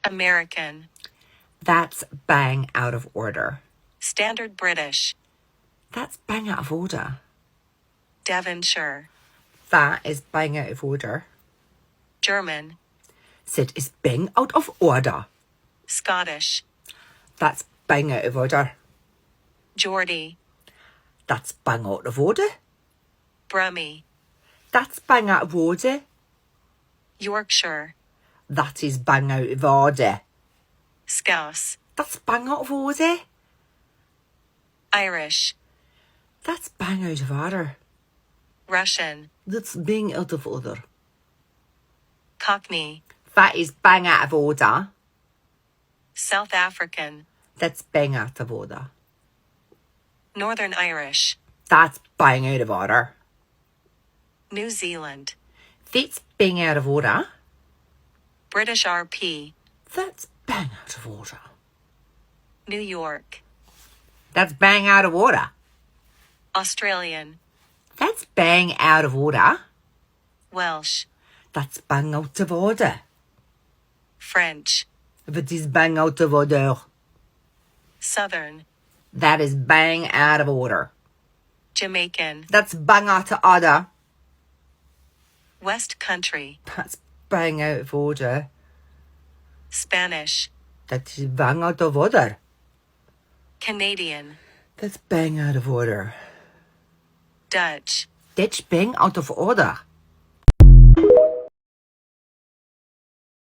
American. That's bang out of order. Standard British. That's bang out of order. Devonshire. That is bang out of order. German. Sid is bang out of order. Scottish. That's bang out of order. Geordie. That's bang out of order. Brummie. That's bang out of order. Yorkshire. That is bang out of order. Scouse. That's bang out of order. Irish. That's bang out of order. Russian. That's bang out of order. Cockney. That is bang out of order. South African. That's bang out of order. Northern Irish. That's bang out of order. New Zealand. That's bang out of order. British RP. That's bang out of order. New York. That's bang out of order. Australian. That's bang out of order. Welsh. That's bang out of order. French. That is bang out of order. Southern. That is bang out of order. Jamaican. That's bang out of order. West Country. That's bang out of order. Spanish. That is bang out of order. Canadian. That's bang out of order. Dutch. That's bang out of order.